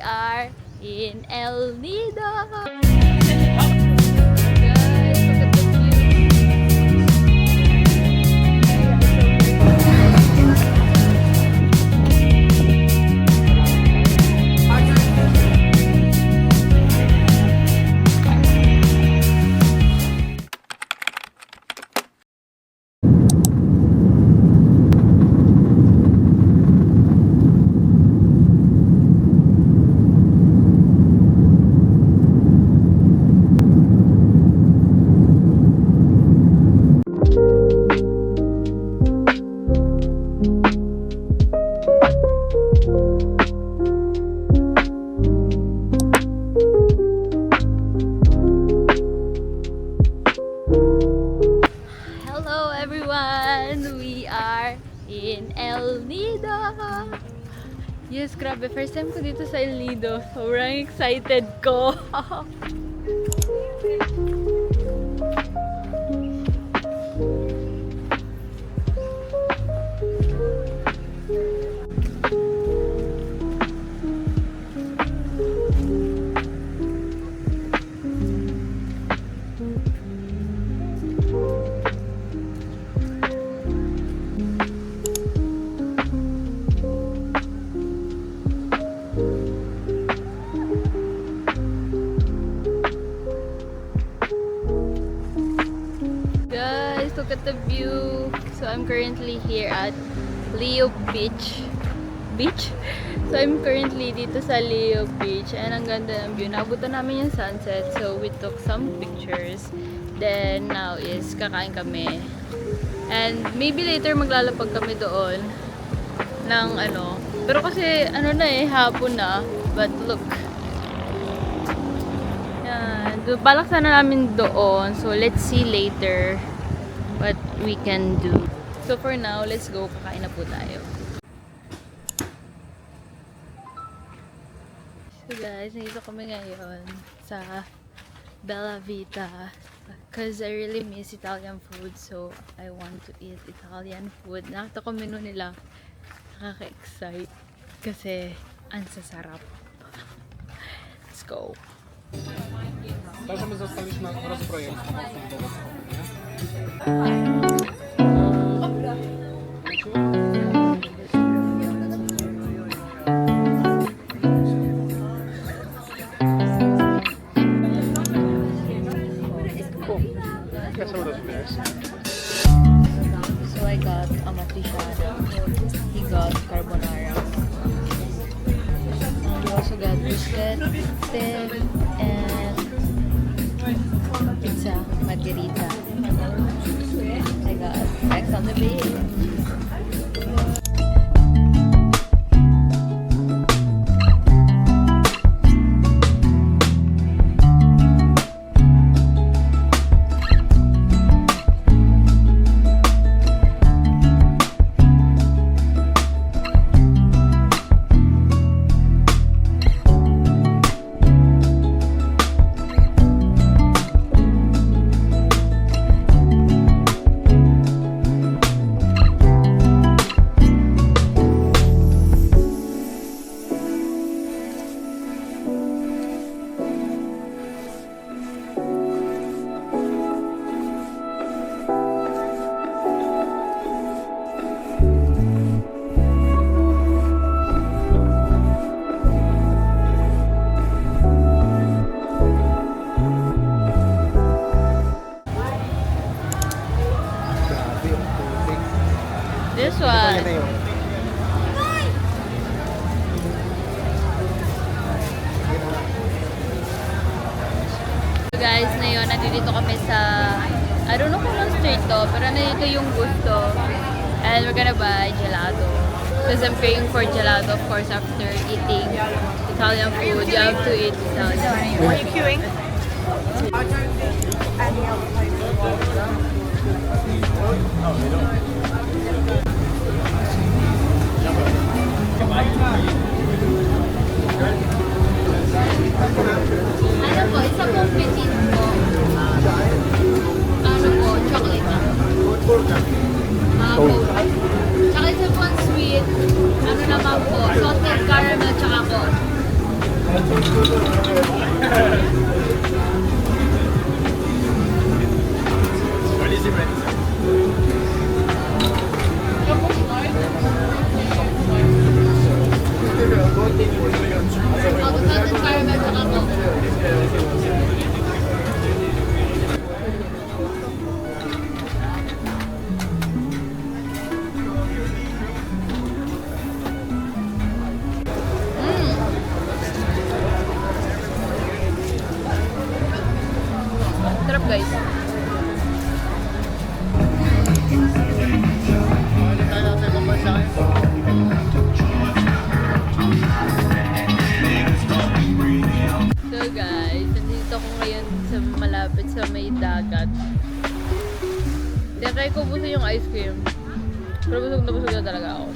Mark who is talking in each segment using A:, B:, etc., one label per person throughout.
A: are in El Nido. Hello everyone! We are in El Nido! Yes, grabe. First time ko dito sa El Nido. Sobrang excited ko. Guys, look at the view. So I'm currently here at Leo Beach. So I'm currently dito sa Leo Beach and ang ganda ng view. Naabutan namin yung sunset, so we took some pictures. Then now is kakain kami. And maybe later maglalapag kami doon ng ano. Pero kasi ano na hapon na. But look. Yan. Balak sana namin doon. So let's see later what we can do. So for now, let's go. Kakain na po tayo. So guys, nandito kami ngayon sa Bella Vita because I really miss Italian food, so I want to eat Italian food. Nakita ko menu nila, nakaka-excite kasi ang sasarap. Let's go.
B: Także my zostaliśmy rozbrojeni.
A: So I got amatriciana. He got carbonara. We also got brisket, and pizza margherita. I got eggs on the bed. This one. So guys, ngayon nandito kami sa, I don't know kung anong street to, pero nandito yung Gusto. And we're gonna buy gelato. Because I'm paying for gelato, of course, after eating Italian food. You have to eat Italian.
C: Are you queuing?
A: Ano po, isa pong petit po. Ano po, chocolate na. Tsaka isa pong sweet. Ano naman po, salted caramel tsaka po. Sarap guys. So guys, nandito ako ngayon sa malapit sa may dagat. Tinatry ko busin yung ice cream. Pero busog na talaga ako.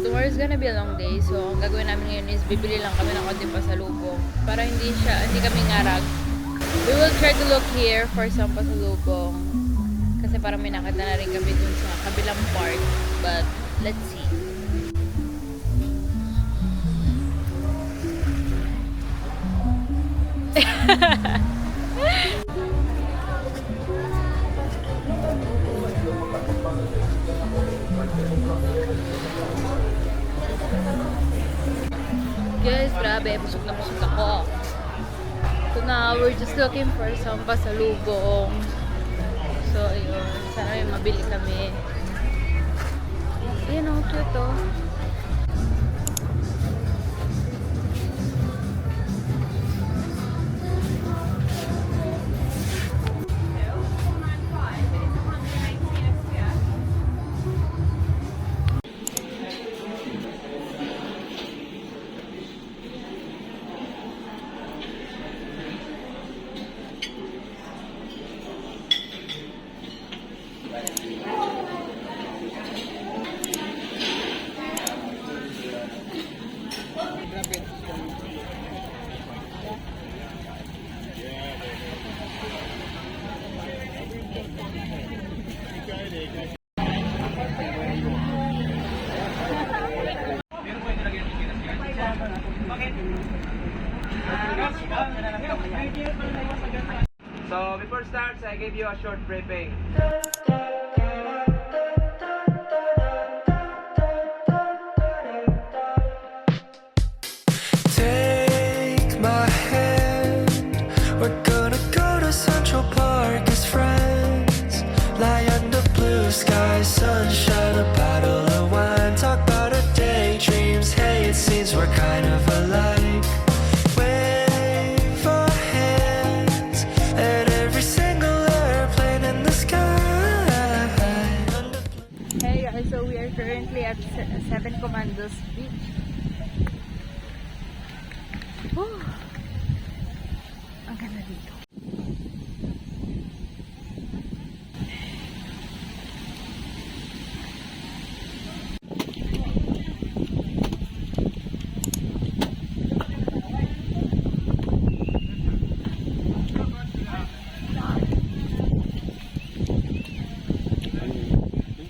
A: Tomorrow's gonna be a long day, so ang gagawin namin ngayon is bibili lang kami ng konti pasalubong para hindi kami ngarag. We will try to look here for some pasalubong kasi parang may nakita na rin kami dun sa kabilang park, but let's see. Guys, grabe, busog na busog ako. So now, we're just looking for some pasalubong. So, ayun. Sana may mabili kami. Ayun, oh, cute, oh.
C: So before starts, I give you a short briefing.
D: Take my hand, we're gonna go to Central Park as friends. Lie under blue skies, sunshine, a bottle of wine. Talk about our daydreams, hey, it seems we're kind of alike. Wave our hands at every single airplane in the sky.
A: Hey guys, so we are currently at Seven Commandos Beach. Oh, ang ganda dito.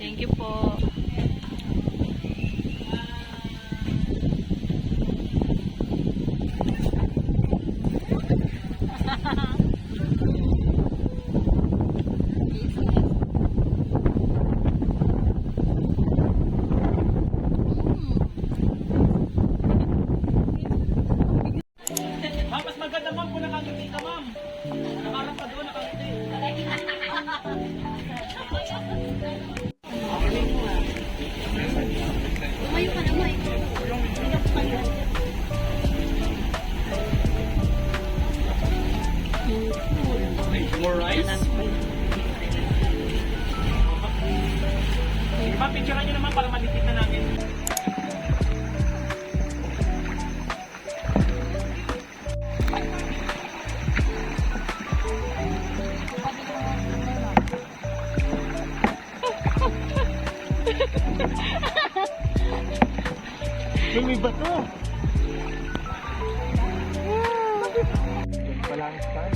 A: Thank you po.
B: Mas maganda ma'am kung nakangiti ka ma'am. Nakarap ka doon, nakangiti. More rice? Ma'am, picturean nyo naman para malikit na namin. May bato! Pala ang start.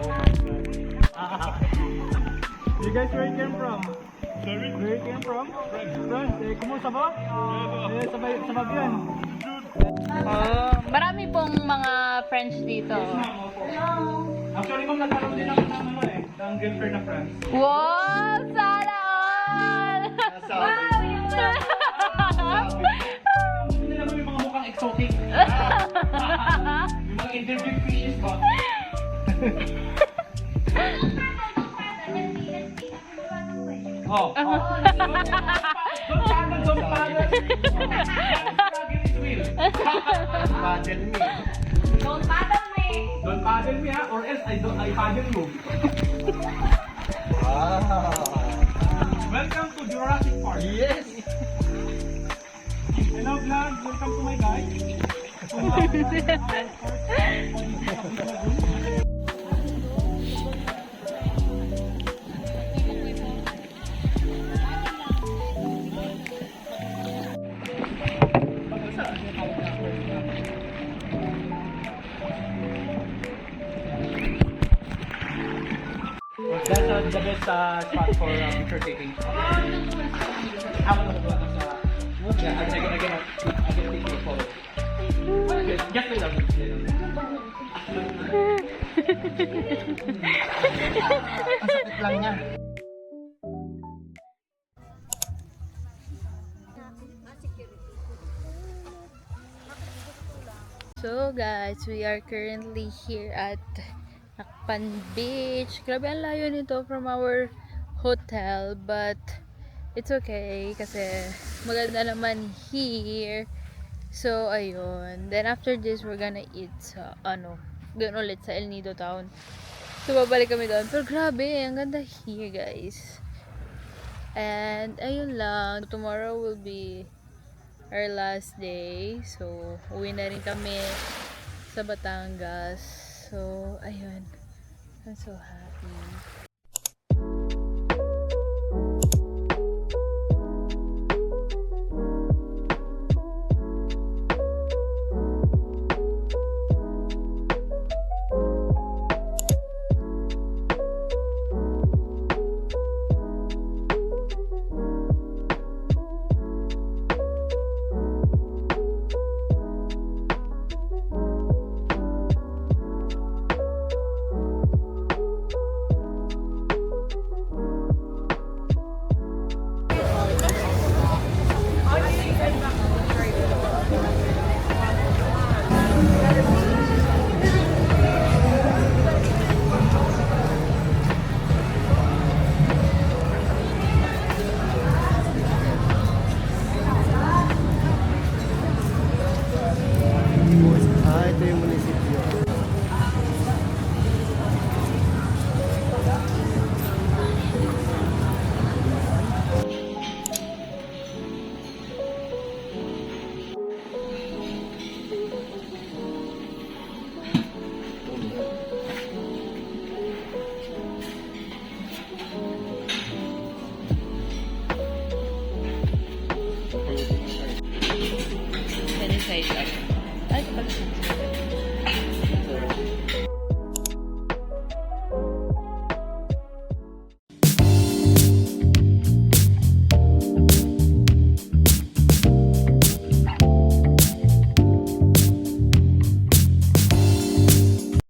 B: Oh my God. guys, where you came from? Sorry? Where you came from? France. Eh, kumusta ba? Eh, sabab yan.
A: Oh, marami pong mga French dito.
B: Actually, ma'am, nagkaroon din ako ng girlfriend na France.
A: Wow! Sana all! Wow!
B: Hindi naman yung mga mukhang exotic. Yung mga interview fishes ba? Oh. Don't paddle. Don't paddle me, ha? Or else I paddle you. Welcome to Jurassic Park. Yes. Hello vlog, welcome to my guys. That's the best spot for picture taking. Ako na ba sa yeah, I'm gonna take a photo. Okay, just wait lang. Ang sakit lang niya.
A: So guys, we are currently here at Nakpan Beach. Grabe ang layo nito from our hotel, but it's okay kasi maganda naman here. So ayun. Then after this, we're gonna eat sa doon ulit sa El Nido Town. So babalik kami doon. Pero grabe, ang ganda here guys. And ayun lang. Tomorrow will be our last day. So uwi na rin kami sa Batangas. So ayun. I'm so happy.